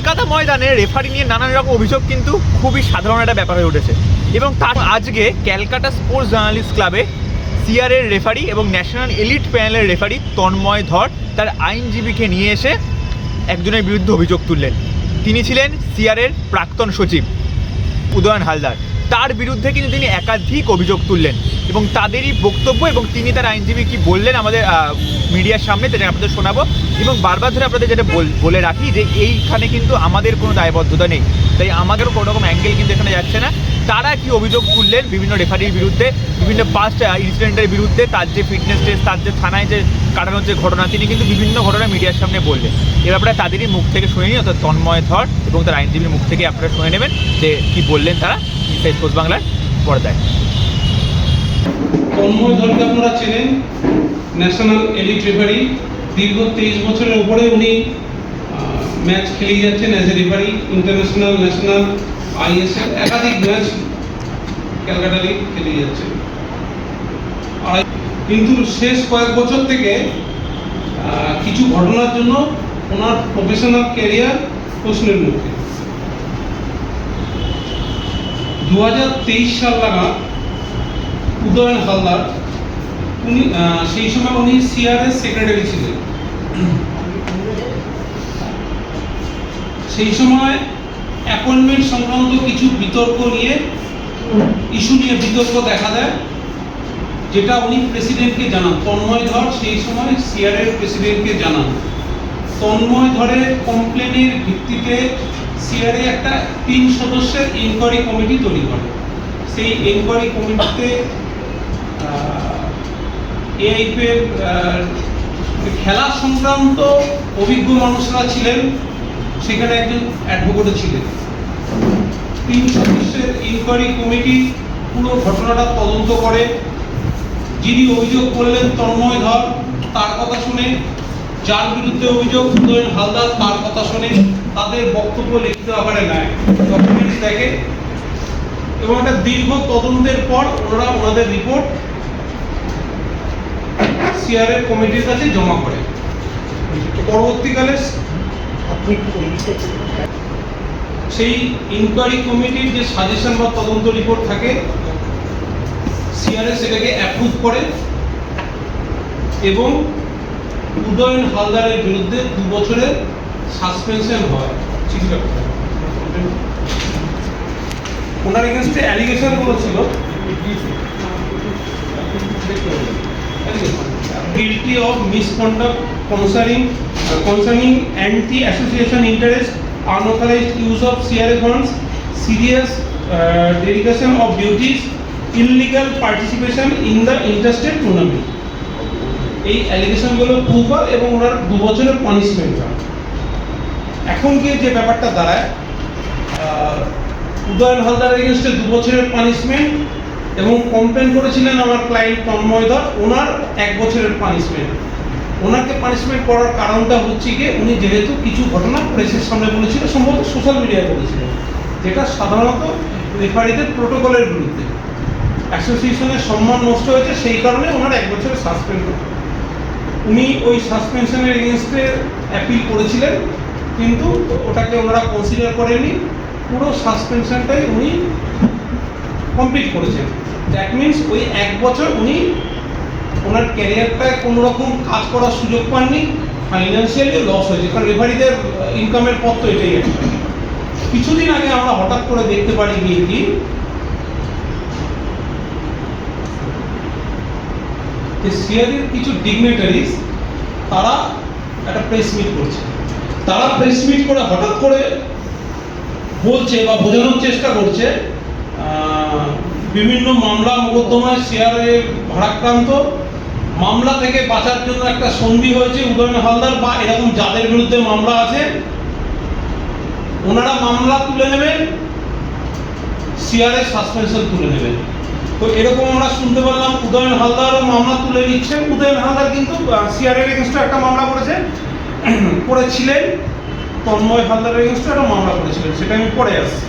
কলকাতা ময়দানে রেফারি নিয়ে নানান রকম অভিযোগ কিন্তু খুবই সাধারণ একটা ব্যাপার হয়ে উঠেছে এবং তার আজকে ক্যালকাটা স্পোর্টস জার্নালিস্ট ক্লাবে সিআরের রেফারি এবং ন্যাশনাল এলিট প্যানেলের রেফারি তন্ময় ধর তার আইনজীবীকে নিয়ে এসে একজনের বিরুদ্ধে অভিযোগ তুললেন। তিনি ছিলেন সিআরের প্রাক্তন সচিব উদয়ন হালদার। তার বিরুদ্ধে কিন্তু তিনি একাধিক অভিযোগ তুললেন এবং তাদেরই বক্তব্য এবং তিনি তার আইনজীবী কি বললেন আমাদের মিডিয়ার সামনে যেটা আপনাদের শোনাবো। এবং বারবার ধরে আপনাদের যেটা বলে রাখি যে এইখানে কিন্তু আমাদের কোনো দায়বদ্ধতা নেই, তাই আমাদেরও কোনো রকম অ্যাঙ্গেল কিন্তু এখানে যাচ্ছে না। তারা কি অভিযোগ তুললেন বিভিন্ন রেফারির বিরুদ্ধে, বিভিন্ন পাস্ট ইনসিডেন্টের বিরুদ্ধে, তার যে ফিটনেস টেস্ট, তার যে থানায় যে কাটানোর যে ঘটনা, তিনি কিন্তু বিভিন্ন ঘটনা মিডিয়ার সামনে বললেন। এ ব্যাপারে তাদেরই মুখ থেকে শুনে নিই, অর্থাৎ তন্ময় ধর এবং তার আইনজীবীর মুখ থেকে আপনারা শুনে নেবেন যে কী বললেন তারা ইনসাইড পোস্ট বাংলার পর্দায়। তন্ময় ধরকে আপনারা চেনেন, ন্যাশনাল এলিট রেফারি। দীর্ঘ 23 বছরের উপরে উনি ম্যাচ খেলেই যাচ্ছেন as a referee. International, national, ISL একাধিক ম্যাচ ক্যালকাটা লিগ খেলেই যাচ্ছেন। আর কিন্তু শেষ কয়েক বছর থেকে কিছু ঘটনার জন্য ওনার প্রফেশনাল ক্যারিয়ার প্রশ্নের মুখে। 2023 সাল নাগাদ উদয়ন হালদার, উনি সেই সময় উনি সিআরএস সেক্রেটারি ছিলেন। সেই সময় অ্যাপয়েন্টমেন্ট সংক্রান্ত কিছু বিতর্ক নিয়ে, ইস্যু নিয়ে বিতর্ক দেখা দেয়, যেটা উনি প্রেসিডেন্টকে জানান। তন্ময় ধর সেই সময় সিআরএর প্রেসিডেন্টকে জানান। তন্ময় ধরের কমপ্লেনের ভিত্তিতে সিআরএ একটা 3 সদস্যের ইনকোয়ারি কমিটি তৈরি করে। সেই ইনকোয়ারি কমিটিতে এআইপিএল খেলা সংক্রান্ত অভিজ্ঞ মানুষরা ছিলেন, সেখানে একজন অ্যাডভোকেটও ছিলেন। 3 সদস্যের ইনকোয়ারি কমিটি পুরো ঘটনাটা তদন্ত করে। যিনি অভিযোগ করলেন তন্ময় ধর, তার কথা শুনে, যার বিরুদ্ধে অভিযোগ উদয়ন হালদার, তার কথা শুনে তাদের বক্তব্য লিখিত আকারে নেয়, ডকুমেন্টস দেখে এবং একটা দীর্ঘ তদন্তের পর ওনারা ওনাদের রিপোর্ট সিআরএ কমিটির কাছে জমা করে। পরবর্তীকালে সেই ইনকোয়ারি কমিটির যে সাজেশন বা তদন্ত রিপোর্ট থাকে, সিআরএ সেটাকে অ্যাপ্রুভ করে এবং উদয়ন হালদারের বিরুদ্ধে 2 বছরের সাসপেনশন হয়। চিঠিটা ওনার এগেনস্টে অ্যালিগেশন গুলো ছিল guilty of misconduct concerning anti-association interest, unauthorized use of CRA funds, serious derogation of duties, illegal participation in the interstate tournament. এই অ্যালিগেশনগুলো প্রুভ হয় এবং ওনার 2 বছরের পানিশমেন্ট হয়। এখন গিয়ে যে ব্যাপারটা দাঁড়ায়, উদয়ন হালদার এগেনস্টে 2 বছরের পানিশমেন্ট এবং কমপ্লেন করেছিলেন আমার ক্লায়েন্ট তন্ময় ধর, ওনার 1 বছরের পানিশমেন্ট। ওনাকে পানিশমেন্ট করার কারণটা হচ্ছে গিয়ে উনি যেহেতু কিছু ঘটনা প্রেসের সামনে বলেছিল, সম্ভবত সোশ্যাল মিডিয়ায় বলেছিলেন, যেটা সাধারণত রেফারিদের প্রোটোকলের বিরুদ্ধে। অ্যাসোসিয়েশনের সম্মান নষ্ট হয়েছে, সেই কারণে ওনার 1 বছরের সাসপেন্ড করতে। উনি ওই সাসপেনশনের এগেনস্টে অ্যাপিল করেছিলেন, কিন্তু ওটাকে ওনারা কনসিডার করেনি। পুরো সাসপেনশনটাই উনি কমপ্লিট করেছেন। দ্যাট মিনস ওই 1 বছর উনি ওনার ক্যারিয়ারটায় কোনো রকম কাজ করার সুযোগ পাননি, ফাইন্যান্সিয়ালি লস হয়েছে, কারণ রেফারিদের ইনকামের পথ তো এটাই একটা। কিছুদিন আগে আমরা হঠাৎ করে দেখতে পারি গিয়ে কি যে সিআরএর কিছু ডিগনিটারিজ তারা একটা প্রেস মিট করছে। তারা প্রেস মিট করে হঠাৎ করে বলছে বা বোঝানোর চেষ্টা করছে বিভিন্ন মামলা মোকদ্দমায় সিআরএ ভারাক্রান্ত, মামলা থেকে বাঁচার জন্য একটা সন্ধি হয়েছে উদয়ন হালদার বা এরকম যাদের বিরুদ্ধে মামলা আছে ওনারা মামলা তুলে নেবেন, সিআরএ সাসপেনশন তুলে নেবেন। তো এরকম আমরা শুনতে পারলাম উদয়ন হালদারও মামলা তুলে নিচ্ছেন। উদয়ন হালদার কিন্তু সিআরএর এগেনস্টে একটা মামলা করেছিলেন, তন্ময় হালদারের এগেনস্টে একটা মামলা করেছিলেন, সেটা আমি পরে আসছি।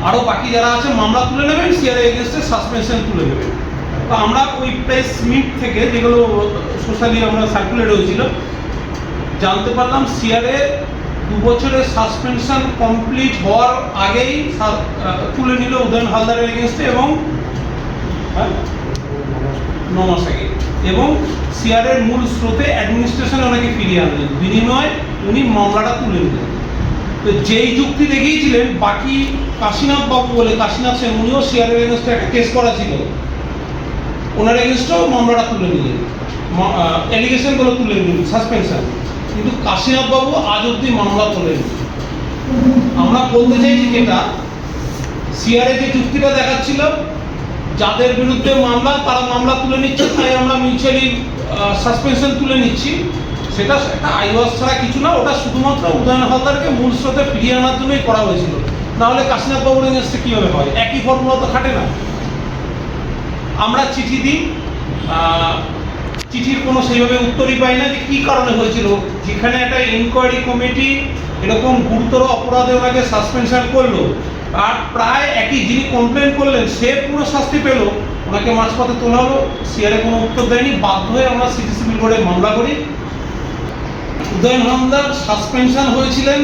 আরও বাকি যারা আছে মামলা তুলে নেবেন, সিআরএ এগেনস্টে সাসপেনশন তুলে নেবেন। তো আমরা ওই প্রেস মিট থেকে যেগুলো সোশ্যালি আমরা সার্কুলেট হয়েছিল জানতে পারলাম সিআরএ 2 বছরের সাসপেনশন কমপ্লিট হওয়ার আগেই তুলে নিল উদয়ন হালদারের এগেনস্টে এবং 9 মাস আগে, এবং সিআরের মূল স্রোতে অ্যাডমিনিস্ট্রেশনে ওনাকে ফিরিয়ে আনলেন, বিনিময়ে উনি মামলাটা তুলে নিলেন। তো যেই যুক্তি দেখিয়েছিলেন, বাকি কাশীনাথ বাবু বলে কাশীনাথ সেন, উনিও সিআরের এগেনস্টে একটা কেস করা ছিল, ওনার এগেনস্টেও মামলাটা তুলে নিলেন, অ্যালিগেশনগুলো তুলে নিলেন, সাসপেনশন। কিন্তু কাশীনাথ বাবু আজ অব্দি মামলা তোলেন। আমরা বলতে চাইছি যেটা সিআরএ যে যুক্তিটা দেখাচ্ছিল, যাদের বিরুদ্ধে মামলা তারা মামলা তুলে নিচ্ছে, তাই আমরা মিউচুয়ালি সাসপেনশন তুলে নিচ্ছি, সেটা একটা আইওয়াস ছাড়া কিছু না। ওটা শুধুমাত্র উদয়ন হালদারকে মূল স্রোতে ফিরিয়ে আনার জন্যই করা হয়েছিল, নাহলে কাশীনাথ বাবুর এগেনস্টে কীভাবে হয়? একই ফর্মুলা তো খাটে না। আমরা চিঠি দিই, চিঠির কোনো সেইভাবে উত্তরই পাই না যে কী কারণে হয়েছিল। যেখানে একটা ইনকোয়ারি কমিটি এরকম গুরুতর অপরাধে ওনাকে সাসপেনশন করলো, আর প্রায় একই যিনি কমপ্লেন করলেন সে পুরো শাস্তি পেল, ওনাকে মাঝপথে তোলা হলো, সিআরএ কোনো উত্তর দেয়নি, বাধ্য হয়ে আমরা সিটি সিভিল কোর্টে মামলা করি। উদয়ন হালদার সাসপেনশন হয়েছিলেন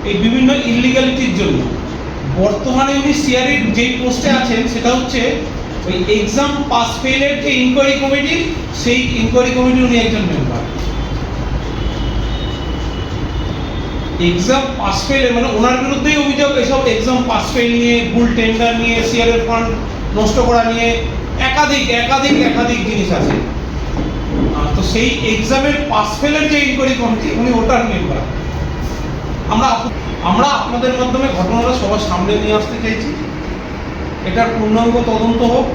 এই বিভিন্ন ইলিগালিটির জন্য। বর্তমানে উনি সিআরএর যেই পোস্টে আছেন সেটা হচ্ছে ওই এক্সাম পাস ফেলের যে ইনকোয়ারি কমিটি, সেই ইনকোয়ারি কমিটির উনি একজন মেম্বার। এক্সাম পাস ফেলের মানে ওনার বিরুদ্ধেই অভিযোগ, এসব এক্সাম পাস ফেল নিয়ে, ভুল টেন্ডার নিয়ে, সিআরএর ফান্ড নষ্ট করা নিয়ে একাধিক জিনিস আছে। তো সেই এক্সামের পাস ফেলের যে ইনকোয়ারি কমিটি, উনি ওটার মেম্বার। আমরা আপনাদের মাধ্যমে ঘটনাটা সবার সামনে নিয়ে আসতে চাইছি, এটার পূর্ণাঙ্গ তদন্ত হোক,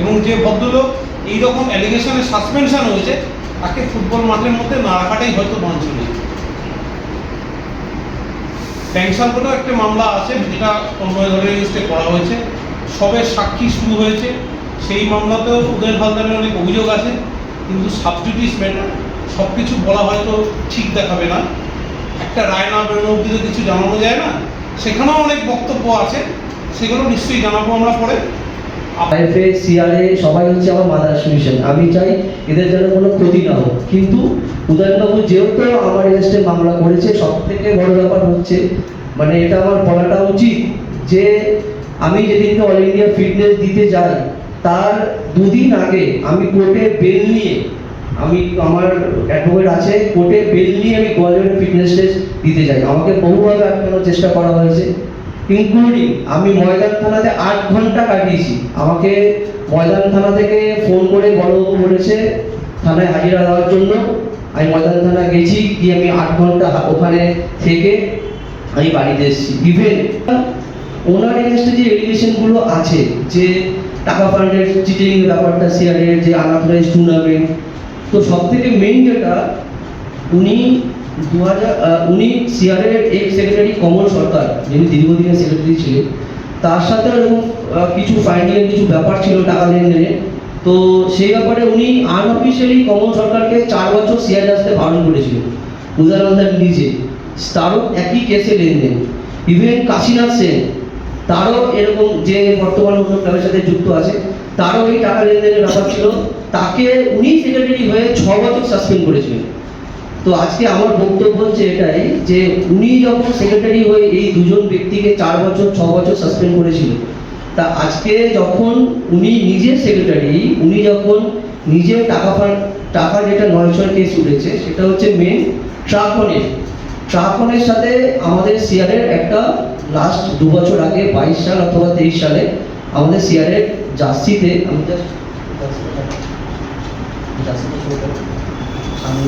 এবং যে ভদ্রলোক এইরকম অ্যালিগেশনে সাসপেনশন হয়েছে তাকে ফুটবল মাঠের মধ্যে না রাখাটাই হয়তো বাঞ্ছনীয়। ট্যাংশন করেও একটা মামলা আছে, যেটা তন্ময় ধরের এগেনস্টে করা হয়েছে, সবে সাক্ষী শুরু হয়েছে। সেই মামলাতেও উদয়ন হালদারের অনেক অভিযোগ আছে, কিন্তু সাবজুডিস ম্যাটার, সব কিছু বলা হয়তো ঠিক দেখাবে না, একটা রায় না বেরোনো অব্দি তো কিছু জানানো যায় না। সেখানেও অনেক বক্তব্য আছে, সেগুলো নিশ্চয়ই জানাবো আমরা পরে। আইএফএ সিআরএ সবাই হচ্ছে আমার মাদার অ্যাসোসিয়েশন, আমি চাই এদের যেন কোনো ক্ষতি না হোক। কিন্তু উদয়নবাবু যেহেতু আমার এগেনস্টে মামলা করেছে, সব থেকে বড় ব্যাপার হচ্ছে, মানে এটা আমার বলাটা উচিত যে আমি যেদিনকে অল ইন্ডিয়া ফিটনেস দিতে যাই তার 2 দিন আগে আমি কোর্টে বেল নিয়ে, আমি আমার অ্যাডভোকেট আছে, কোর্টে বেল নিয়ে আমি গোয়ালিয়র ফিটনেস টেস্ট দিতে যাই। আমাকে বহুভাবে আটকানোর চেষ্টা করা হয়েছে, ইনক্লুডিং আমি ময়দান থানাতে 8 ঘন্টা কাটিয়েছি। আমাকে ময়দান থানা থেকে ফোন করে বড়বাবু বলেছে থানায় হাজিরা দেওয়ার জন্য। আমি ময়দান থানা গেছি, গিয়ে আমি 8 ঘন্টা ওখানে থেকে আমি বাড়িতে এসেছি। ইভেন ওনার এগেনস্টে যে এলিগেশনগুলো আছে, যে টাকা ফান্ডের চিটিং ব্যাপারটা, সিআরএর যে আনাথরাইজ টুর্নামেন্ট, তো সব থেকে মেইন যেটা, উনি সিআরএর এক্স সেক্রেটারি কমল সরকার, যিনি দীর্ঘদিনের সেক্রেটারি ছিলেন, তার সাথে এরকম কিছু ফাইন্যান্সিয়াল কিছু ব্যাপার ছিল টাকা লেনদেনে। তো সেই ব্যাপারে উনি আনঅফিসিয়ালি কমল সরকারকে 4 বছর সিআরএ আসতে বারণ করেছিলেন, উদয়ন হালদার নিজে, তারও একই কেসে লেনদেন। ইভেন কাশীনাথ সেন, তারও এরকম, যে বর্তমানে অন্য ক্লাবের সাথে যুক্ত আছে, তারও এই টাকা লেনদেনের ব্যাপার ছিল, তাকে উনি সেক্রেটারি হয়ে 6 বছর সাসপেন্ড করেছিলেন। তো আজকে আমার বক্তব্য হচ্ছে এটাই যে উনি যখন সেক্রেটারি হয়ে এই দুজন ব্যক্তিকে 4 বছর 6 বছর সাসপেন্ড করেছিলেন, তা আজকে যখন উনি নিজে সেক্রেটারি, উনি যখন নিজে টাকা যেটা 900 কেস উঠেছে, সেটা হচ্ছে মেন ট্রাকনের সাথে আমাদের সিআরএর একটা লাস্ট 2 বছর আগে 22 সাল অথবা 23 সালে আমাদের সিআরএর জার্সিতে, আমি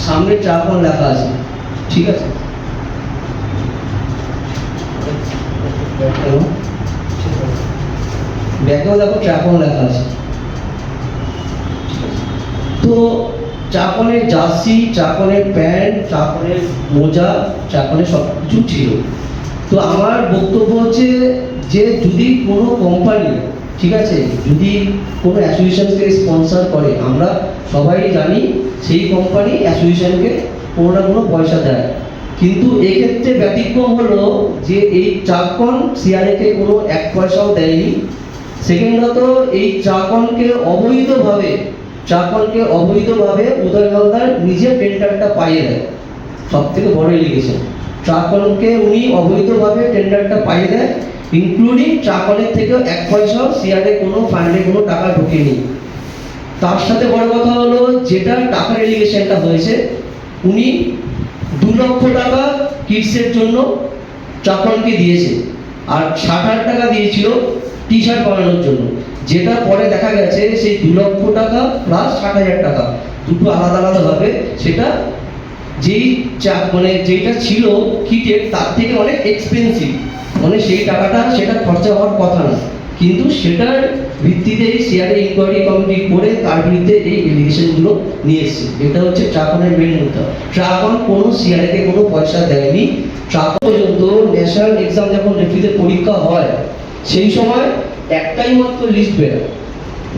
সামনে ট্রাকন লেখা আছে, ঠিক আছে, ব্যাকেও দেখো ট্রাকন লেখা আছে। তো ট্রাকনের জার্সি, ট্রাকনের প্যান্ট, ট্রাকনের মোজা, ট্রাকনের সব কিছু ছিল। তো আমার বক্তব্য হচ্ছে যে যদি কোনো কোম্পানি, ঠিক আছে, যদি কোনো অ্যাসোসিয়েশনকে স্পন্সর করে, আমরা সবাই জানি সেই কোম্পানি অ্যাসোসিয়েশনকে কোনো না কোনো পয়সা দেয়, কিন্তু এক্ষেত্রে ব্যতিক্রম হলো যে এই ট্রাকন সিআরএকে কোনো 1 পয়সাও দেয়নি। সেকেন্ডত এই ট্রাকনকে অবৈধভাবে উদয় হালদার নিজের টেন্ডারটা পাইয়ে দেয়, সব থেকে বড় এলিগেশন। ট্রাকনকে উনি অবৈধভাবে টেন্ডারটা পাইয়ে দেয়, ইনক্লুডিং ট্রাকনের থেকেও 1 পয়সাও সিআরএ কোনো ফান্ডে কোনো টাকা ঢোকেনি। তার সাথে বড় কথা হলো, যেটা টাকার এলিগেশনটা হয়েছে, উনি 2 লক্ষ টাকা কিডসের জন্য ট্রাকনকে দিয়েছে, আর 60,000 টাকা দিয়েছিল টি শার্ট বানানোর জন্য, যেটা পরে দেখা গেছে সেই 2 লক্ষ টাকা প্লাস 60,000 টাকা দুটো আলাদা আলাদাভাবে সেটা যেই মানে যেটা ছিল কিটের তার থেকে অনেক এক্সপেন্সিভ, মানে সেই টাকাটা সেটা খরচা হওয়ার কথা না, কিন্তু সেটার ভিত্তিতে সিআরএ ইনকোয়ারি কমিটি করে তার বিরুদ্ধে এই এলিগেশনগুলো নিয়ে এসেছে। এটা হচ্ছে ট্রাকনের মেন মুদ্রা। ট্রাকন কোনো সিআরএকে কোনো পয়সা দেয়নি। ট্রাকন পর্যন্ত ন্যাশনাল এক্সাম যখন রেফ্রিতে পরীক্ষা হয় সেই সময় একটাই মাত্র লিস্ট বেরোয়,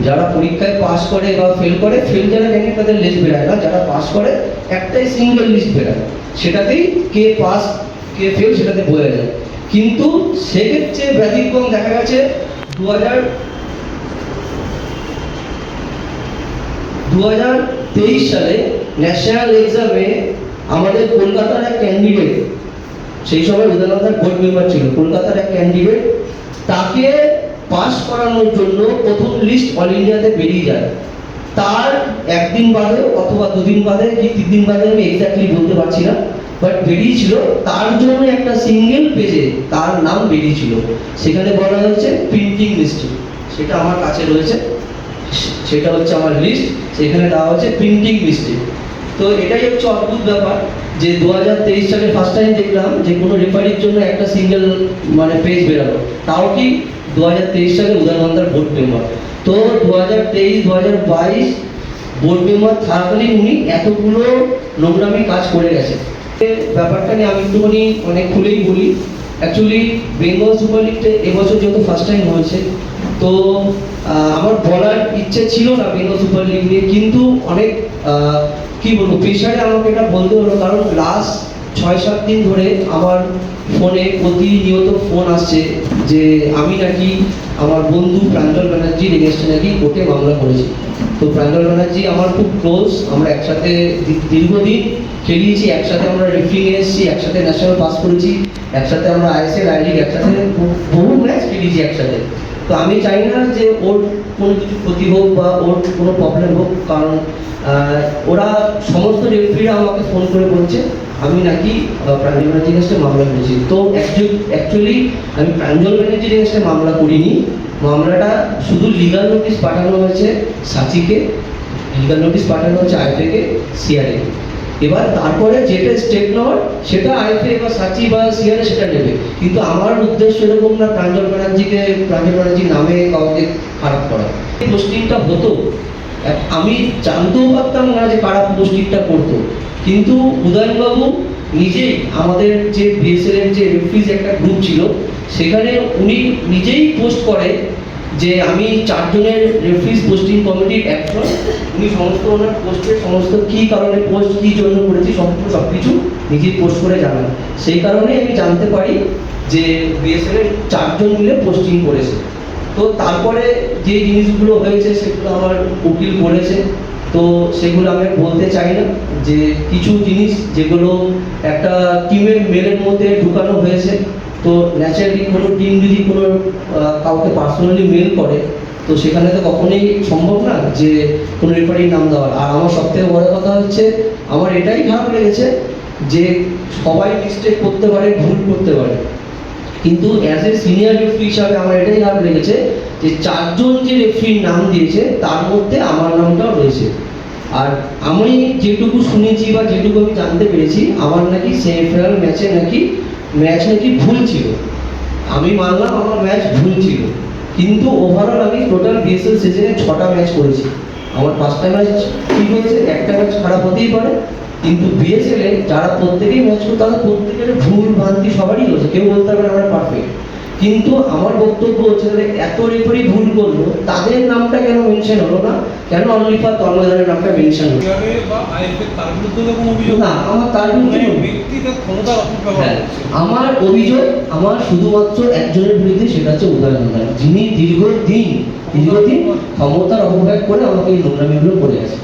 যারা পরীক্ষায় পাস করে বা ফেল করে, ফেল যারা জানে তাদের লিস্ট বেরোয় না, যারা পাস করে একটাই সিঙ্গেল লিস্ট বেরোয়, সেটাতেই কে পাস কে ফেল সেটাতে বোঝা যায়। কিন্তু সেক্ষেত্রে ব্যতিক্রম দেখা গেছে 2023 সালে ন্যাশনাল এক্সামে আমাদের কলকাতার এক ক্যান্ডিডেট, সেই সময় উদয়নদার বোর্ড মেম্বার ছিল, কলকাতার এক ক্যান্ডিডেট, তাকে পাস করানোর জন্য প্রথম লিস্ট অল ইন্ডিয়াতে বেরিয়ে যায়। তার একদিন বাদে অথবা 2 দিন বাদে কি 3 দিন বাদে আমি এক্স্যাক্টলি বলতে পারছি না, বাট বেরিয়েছিল, তার জন্য একটা সিঙ্গেল পেজে তার নাম বেরিয়েছিল, সেখানে বলা হয়েছে প্রিন্টিং লিস্টে, সেটা আমার কাছে রয়েছে, সেটা হচ্ছে আমার লিস্ট, সেখানে দেওয়া হচ্ছে প্রিন্টিং লিস্টে। তো এটাই হচ্ছে অদ্ভুত ব্যাপার যে 2023 সালে ফার্স্ট টাইম দেখলাম যে কোনো রেফারির জন্য একটা সিঙ্গেল মানে পেজ বেরোলো, তাও কি 2023 সালে উদয়নদার বোর্ড মেম্বার। তো 2023-2022 বোর্ড মেম্বার থাকাকালীন উনি এতগুলো নোংরামি কাজ করে গেছে। ব্যাপারটা নিয়ে আমি একটুখানি অনেক খুলেই বলি। অ্যাকচুয়ালি বেঙ্গল সুপার লিগটা এবছর যেহেতু ফার্স্ট টাইম হয়েছে, তো আমার বলার ইচ্ছে ছিল না বেঙ্গল সুপার লিগ নিয়ে, কিন্তু অনেক কি বলবো প্রেশারে আমাকে এটা বলতে হলো, কারণ লাস্ট 6-7 দিন ধরে আমার ফোনে প্রতিনিয়ত ফোন আসছে যে আমি নাকি আমার বন্ধু প্রাঞ্জল ব্যানার্জির এগেনস্টে নাকি কোর্টে মামলা করেছি। তো প্রাঞ্জল ব্যানার্জি আমার খুব ক্লোজ, আমরা একসাথে দীর্ঘদিন খেলিয়েছি, একসাথে আমরা রেফারিং এসেছি, একসাথে ন্যাশনাল পাস করেছি, একসাথে আমরা আইএসএল আই লিগ একসাথে বহু ম্যাচ খেলিয়েছি একসাথে। তো আমি চাই না যে ওর কোনো কিছু ক্ষতি হোক বা ওর কোনো প্রবলেম হোক, কারণ ওরা সমস্ত রেফারিরা আমাকে ফোন করে বলছে আমি নাকি প্রাঞ্জল ব্যানার্জির এগেনস্টে মামলা করেছি। তো অ্যাকচুয়ালি আমি প্রাঞ্জল ব্যানার্জির এগেনস্টে মামলা করিনি, মামলাটা শুধু লিগাল নোটিশ পাঠানো হয়েছে সাচিকে, লিগাল নোটিশ পাঠানো হচ্ছে আইএফএকে, সিআরএ। এবার তারপরে যেটা স্টেপ নেওয়ার সেটা আইএফএ বা সাচি বা সিআরএ সেটা নেবে, কিন্তু আমার উদ্দেশ্য এরকম না প্রাঞ্জল ব্যানার্জির নামে কাউকে খারাপ করা। এই পোস্টিংটা হতো, আমি জানতেও পারতাম না যে কারা পোস্টিংটা করতো, কিন্তু উদয়নবাবু নিজেই আমাদের যে বিএসএল এর যে রেফারিজ একটা গ্রুপ ছিল সেখানে উনি নিজেই পোস্ট করে যে আমি 4 জনের রেফারিজ পোস্টিং কমিটির একজন, উনি সমস্ত ওনার পোস্টের সমস্ত কী কারণে পোস্ট কী জন্য করেছি সব কিছু নিজেই পোস্ট করে জানান। সেই কারণে আমি জানতে পারি যে বিএসএল এর 4 জন মিলে পোস্টিং করেছে। তো তারপরে যে জিনিসগুলো হয়েছে সেগুলো আমার উকিল বলেছে, তো সেগুলো আমি বলতে চাই না, যে কিছু জিনিস যেগুলো একটা টিমের মেলের মধ্যে ঢুকানো হয়েছে, তো ন্যাচারালি কোনো টিম যদি কোনো কাউকে পার্সোনালি মেল করে তো সেখানে তো কখনোই সম্ভব না যে কোনো রেফারির নাম দেওয়ার। আর আমার সবথেকে বড় কথা হচ্ছে আমার এটাই খারাপ লেগেছে যে সবাই মিস্টেক করতে পারে, ভুল করতে পারে, কিন্তু অ্যাজ এ সিনিয়র রেফারি হিসাবে আমার এটাই খারাপ লেগেছে যে 4 জন যে রেফারির নাম দিয়েছে তার মধ্যে আমার নামটাও রয়েছে। আর আমি যেটুকু শুনেছি বা যেটুকু আমি জানতে পেরেছি, আমার নাকি সেমিফাইনাল ম্যাচ নাকি ভুল ছিল। আমি মানলাম আমার ম্যাচ ভুল ছিল, কিন্তু ওভারঅল আমি টোটাল বিএসএল সিজনে 6টা ম্যাচ করেছি, আমার 5টা ম্যাচ ঠিক হয়েছে, একটা ম্যাচ খারাপ হতেই পারে, কিন্তু বিএসএল এ যারা প্রত্যেকেই ম্যাচ করতো তাদের প্রত্যেকের ভুল ভ্রান্তি সবারই হয়েছে, কেউ বলতে পারবে না আমরা পারফেক্ট। কিন্তু আমার বক্তব্য হচ্ছে যে এত রেফারি ভুল করলো তাদের নামটা কেন মেনশন হলো না, কেন অনলি ফর তন্ময়দারের নামটা মেনশন হলো না? আমার তার বিরুদ্ধে আমার অভিযোগ আমার শুধুমাত্র একজনের বিরুদ্ধে, সেটা হচ্ছে উদয়নন্দা, যিনি দীর্ঘদিন ক্ষমতার অপব্যয় করে আমাকে এই নোংরামিগুলো করে আছে।